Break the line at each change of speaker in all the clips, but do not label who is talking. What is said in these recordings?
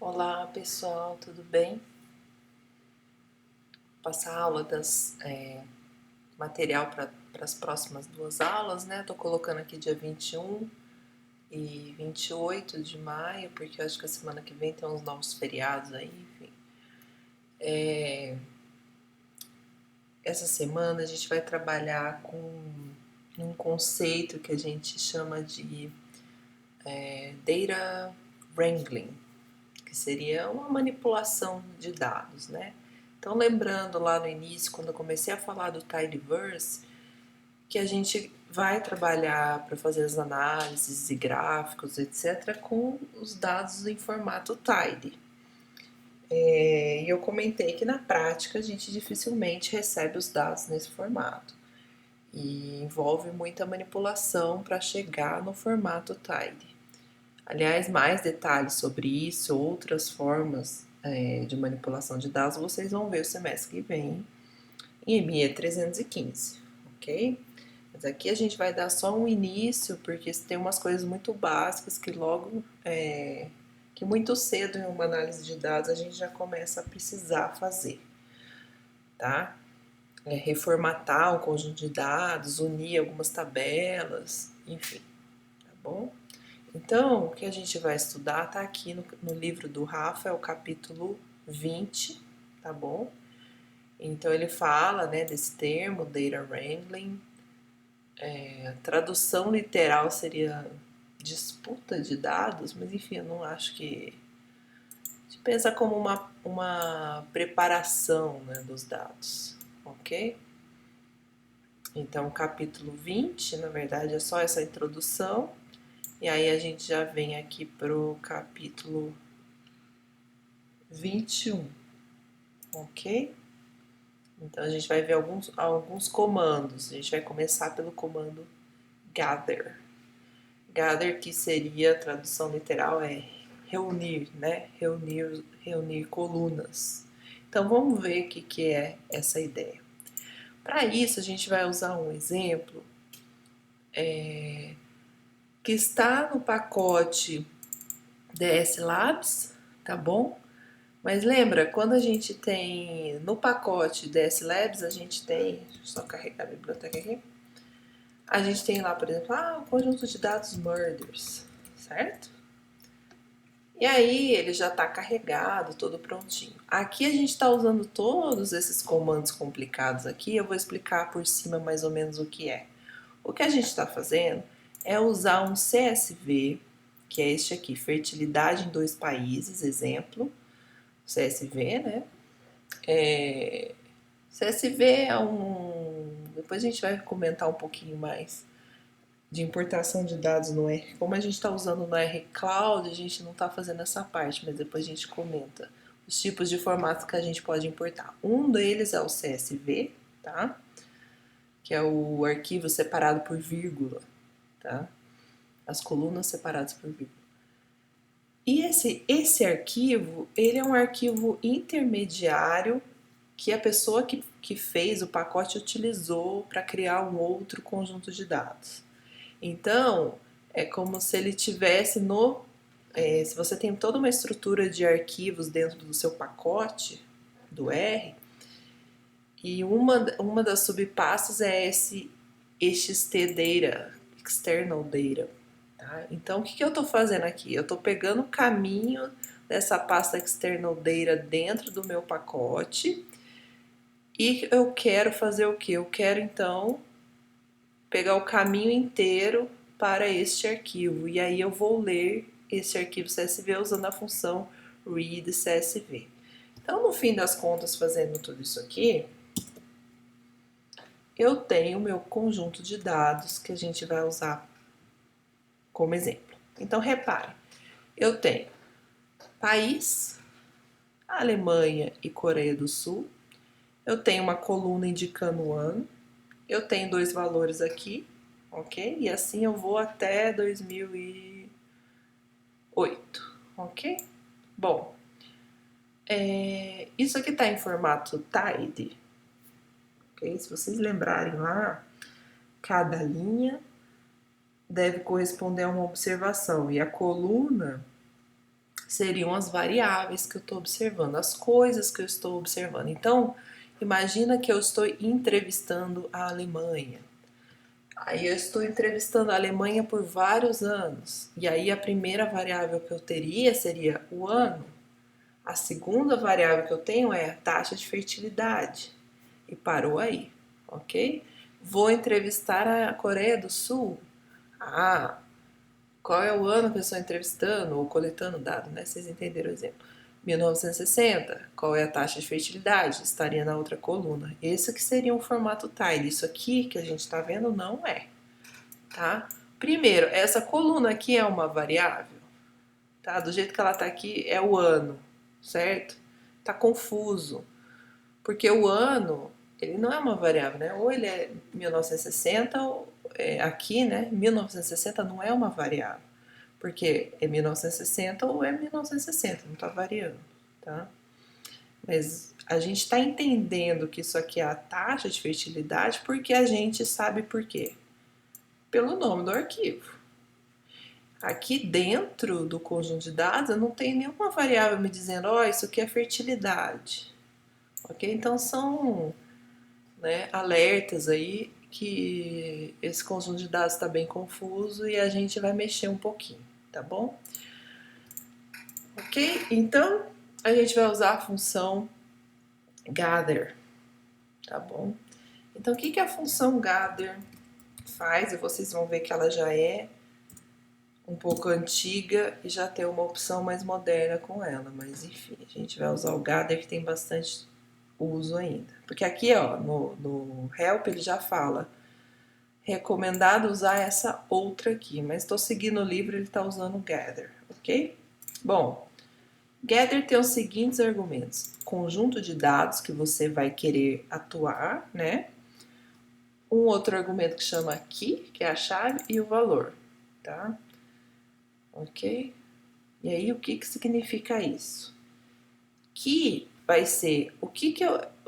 Olá pessoal, tudo bem? Vou passar a aula material para as próximas duas aulas, né? Tô colocando aqui dia 21 e 28 de maio, porque eu acho que a semana que vem tem uns novos feriados aí, enfim. Essa semana a gente vai trabalhar com um conceito que a gente chama de data wrangling, que seria uma manipulação de dados, né? Então, lembrando lá no início, quando eu comecei a falar do Tidyverse, que a gente vai trabalhar para fazer as análises e gráficos, etc., com os dados em formato Tidy. E eu comentei que na prática a gente dificilmente recebe os dados nesse formato. E envolve muita manipulação para chegar no formato Tidy. Aliás, mais detalhes sobre isso, outras formas de manipulação de dados, vocês vão ver o semestre que vem em EMEA 315, ok? Mas aqui a gente vai dar só um início, porque tem umas coisas muito básicas que que muito cedo em uma análise de dados a gente já começa a precisar fazer, tá? Reformatar um conjunto de dados, unir algumas tabelas, enfim, tá bom? Então, o que a gente vai estudar tá aqui no livro do Rafa, é o capítulo 20, tá bom? Então ele fala, né, desse termo, data wrangling. A tradução literal seria disputa de dados, mas enfim, eu não acho que... A gente pensa como uma preparação, né, dos dados, ok? Então, o capítulo 20, na verdade, é só essa introdução. E aí a gente já vem aqui pro capítulo 21, ok? Então a gente vai ver alguns comandos. A gente vai começar pelo comando gather. Gather, que seria, a tradução literal é reunir, né? Reunir colunas. Então vamos ver o que é essa ideia. Para isso a gente vai usar um exemplo que está no pacote DS Labs, tá bom? Mas lembra, quando a gente tem no pacote DS Labs, a gente tem, deixa eu só carregar a biblioteca aqui, a gente tem lá, por exemplo, o conjunto de dados murders, certo? E aí ele já está carregado, todo prontinho. Aqui a gente está usando todos esses comandos complicados aqui, eu vou explicar por cima mais ou menos o que é. O que a gente está fazendo é usar um CSV, que é este aqui, fertilidade em 2 países, exemplo, CSV, né? CSV é Depois a gente vai comentar um pouquinho mais de importação de dados no R. Como a gente está usando no R Cloud, a gente não está fazendo essa parte, mas depois a gente comenta os tipos de formatos que a gente pode importar. Um deles é o CSV, tá? Que é o arquivo separado por vírgula, tá? As colunas separadas por vírgula. E esse arquivo, ele é um arquivo intermediário que a pessoa que fez o pacote utilizou para criar um outro conjunto de dados. Então, é como se ele tivesse se você tem toda uma estrutura de arquivos dentro do seu pacote do R, e uma das subpastas é esse ext data, external data. Tá? Então, o que eu estou fazendo aqui? Eu estou pegando o caminho dessa pasta external data dentro do meu pacote e eu quero fazer o que? Eu quero, então, pegar o caminho inteiro para este arquivo. E aí eu vou ler esse arquivo CSV usando a função read CSV. Então, no fim das contas, fazendo tudo isso aqui, eu tenho o meu conjunto de dados que a gente vai usar como exemplo. Então, repare, eu tenho país, Alemanha e Coreia do Sul. Eu tenho uma coluna indicando o ano. Eu tenho 2 valores aqui, ok? E assim eu vou até 2008, ok? Bom, isso aqui está em formato TIDE, ok? Se vocês lembrarem lá, cada linha deve corresponder a uma observação e a coluna seriam as variáveis que eu estou observando, as coisas que eu estou observando. Então, imagina que eu estou entrevistando a Alemanha. Aí eu estou entrevistando a Alemanha por vários anos. E aí a primeira variável que eu teria seria o ano. A segunda variável que eu tenho é a taxa de fertilidade. E parou aí, ok? Vou entrevistar a Coreia do Sul. Ah, qual é o ano que eu estou entrevistando ou coletando dados, né? Vocês entenderam o exemplo. 1960, qual é a taxa de fertilidade? Estaria na outra coluna. Esse que seria um formato tile. Isso aqui que a gente está vendo não é, tá? Primeiro, essa coluna aqui é uma variável, tá? Do jeito que ela está aqui é o ano, certo? Tá confuso, porque o ano, ele não é uma variável, né? Ou ele é 1960, ou aqui, né? 1960 não é uma variável, porque é 1960 ou é 1960, não está variando, tá? Mas a gente está entendendo que isso aqui é a taxa de fertilidade porque a gente sabe por quê. Pelo nome do arquivo. Aqui dentro do conjunto de dados eu não tenho nenhuma variável me dizendo, ó, isso aqui é fertilidade. Ok? Então são, né, alertas aí que esse conjunto de dados está bem confuso e a gente vai mexer um pouquinho, tá bom? Ok? Então a gente vai usar a função gather, tá bom? Então o que a função gather faz? E vocês vão ver que ela já é um pouco antiga e já tem uma opção mais moderna com ela, mas enfim, a gente vai usar o gather que tem bastante uso ainda. Porque aqui, ó, no help ele já fala recomendado usar essa outra aqui, mas estou seguindo o livro, ele está usando o gather, ok? Bom, gather tem os seguintes argumentos: conjunto de dados que você vai querer atuar, né? Um outro argumento que chama key, que é a chave, e o valor, tá? Ok? E aí, o que significa isso? Key vai ser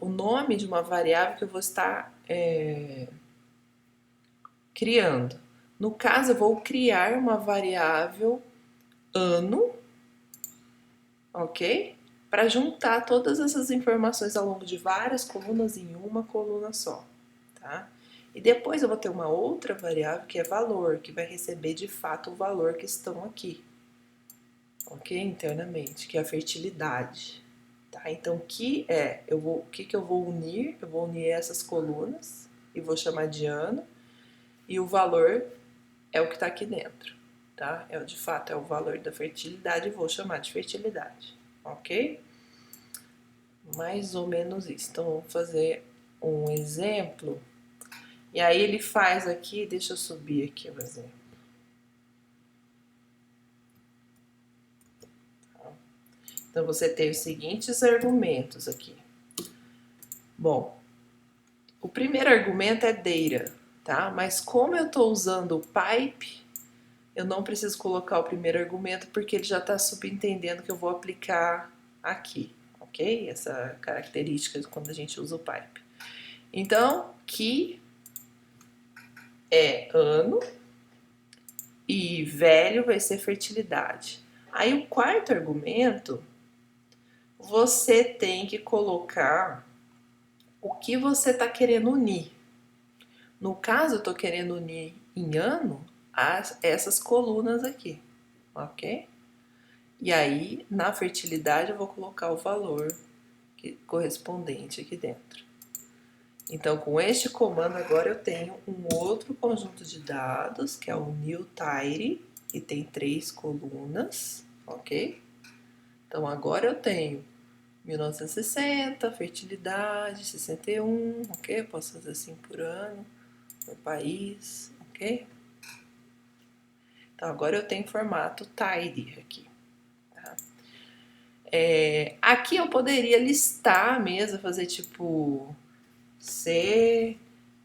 o nome de uma variável que eu vou estar criando. No caso, eu vou criar uma variável ano, ok? Para juntar todas essas informações ao longo de várias colunas em uma coluna só, tá? E depois eu vou ter uma outra variável que é valor, que vai receber de fato o valor que estão aqui, ok? Internamente, que é a fertilidade, tá? Então, o que eu vou unir? Eu vou unir essas colunas e vou chamar de ano, e o valor é o que está aqui dentro, tá? De fato é o valor da fertilidade e vou chamar de fertilidade, ok? Mais ou menos isso. Então, vamos fazer um exemplo. E aí ele faz aqui, deixa eu subir aqui o exemplo. Então, você tem os seguintes argumentos aqui. Bom, o primeiro argumento é data, tá? Mas como eu estou usando o pipe, eu não preciso colocar o primeiro argumento porque ele já está subentendendo que eu vou aplicar aqui, ok? Essa característica quando a gente usa o pipe. Então, que é ano e velho vai ser fertilidade. Aí o quarto argumento, você tem que colocar o que você está querendo unir. No caso, eu estou querendo unir em ano essas colunas aqui, ok? E aí, na fertilidade, eu vou colocar o valor correspondente aqui dentro. Então, com este comando, agora eu tenho um outro conjunto de dados, que é o newTidy, que tem 3 colunas, ok? Então, agora eu tenho 1960, fertilidade, 61, ok? Eu posso fazer assim por ano, por país, ok? Então, agora eu tenho formato tidy aqui. Tá? Aqui eu poderia listar mesmo, fazer tipo C,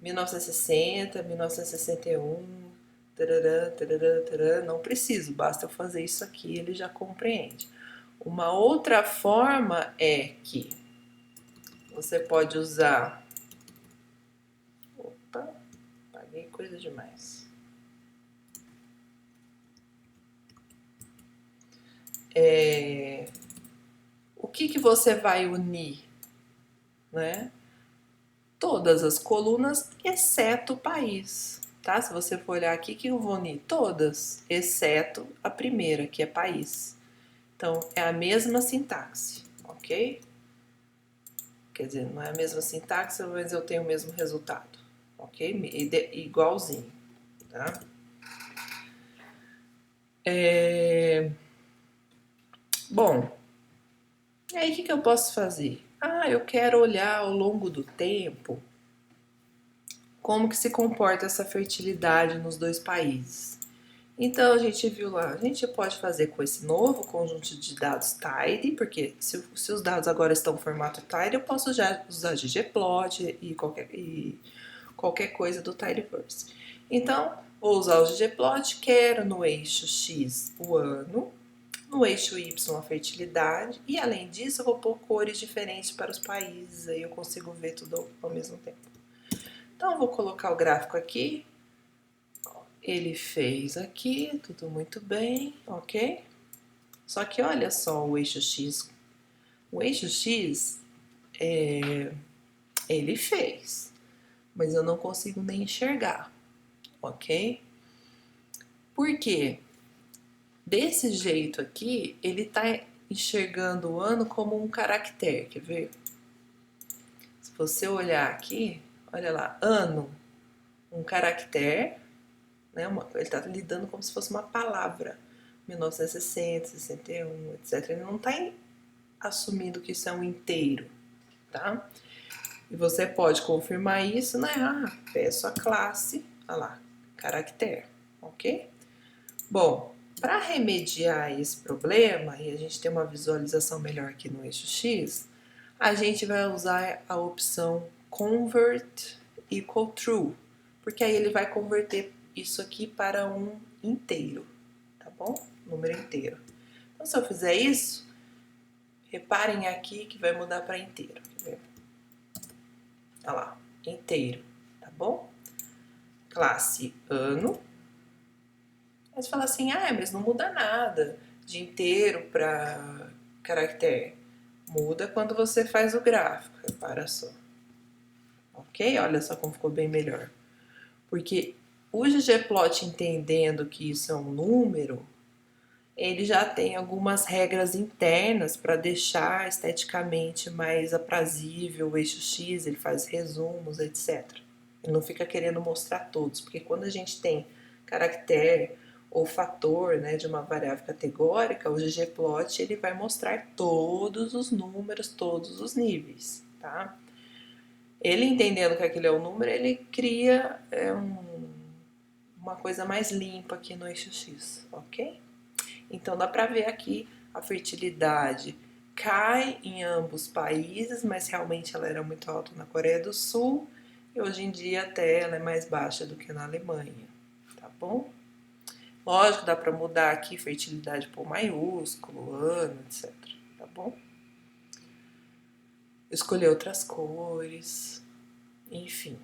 1960, 1961, tarará, tarará, tarará. Não preciso, basta eu fazer isso aqui, ele já compreende. Uma outra forma é que você pode usar... Opa, paguei coisa demais. o que você vai unir, né? Todas as colunas, exceto o país, tá? Se você for olhar aqui, que eu vou unir todas, exceto a primeira, que é país. Então, é a mesma sintaxe, ok? Quer dizer, não é a mesma sintaxe, mas eu tenho o mesmo resultado, ok? Igualzinho, tá? Bom, e aí o que eu posso fazer? Ah, eu quero olhar ao longo do tempo como que se comporta essa fertilidade nos dois países. Então a gente viu lá, a gente pode fazer com esse novo conjunto de dados tidy, porque se os dados agora estão no formato tidy, eu posso já usar ggplot e qualquer coisa do tidyverse. Então, vou usar o ggplot, quero no eixo x o ano, no eixo y a fertilidade, e além disso eu vou pôr cores diferentes para os países, aí eu consigo ver tudo ao mesmo tempo. Então, eu vou colocar o gráfico aqui. Ele fez aqui, tudo muito bem, ok? Só que olha só o eixo X. O eixo X, ele fez, mas eu não consigo nem enxergar, ok? Por quê? Desse jeito aqui, ele tá enxergando o ano como um caractere, quer ver? Se você olhar aqui, olha lá, ano, um caractere, né? Ele está lidando como se fosse uma palavra. 1960, 61, etc. Ele não está assumindo que isso é um inteiro, tá? E você pode confirmar isso, né? Ah, peço a classe, olha lá, caractere, ok? Bom, para remediar esse problema e a gente ter uma visualização melhor aqui no eixo X, a gente vai usar a opção Convert Equal True, porque aí ele vai converter isso aqui para um inteiro, tá bom? Número inteiro. Então, se eu fizer isso, reparem aqui que vai mudar para inteiro. Quer ver? Olha lá, inteiro, tá bom? Classe ano. Aí você fala assim, ah, mas não muda nada de inteiro para caractere. Muda quando você faz o gráfico, repara só. Ok? Olha só como ficou bem melhor. Porque o ggplot entendendo que isso é um número, ele já tem algumas regras internas para deixar esteticamente mais aprazível o eixo X, ele faz resumos, etc. Ele não fica querendo mostrar todos, porque quando a gente tem caractere ou fator, né, de uma variável categórica, o ggplot ele vai mostrar todos os números, todos os níveis, tá? Ele entendendo que aquele é o número, ele cria uma coisa mais limpa aqui no eixo X, ok? Então dá para ver aqui a fertilidade cai em ambos países, mas realmente ela era muito alta na Coreia do Sul e hoje em dia até ela é mais baixa do que na Alemanha, tá bom? Lógico, dá para mudar aqui fertilidade por maiúsculo, ano, etc, tá bom? Escolher outras cores, enfim.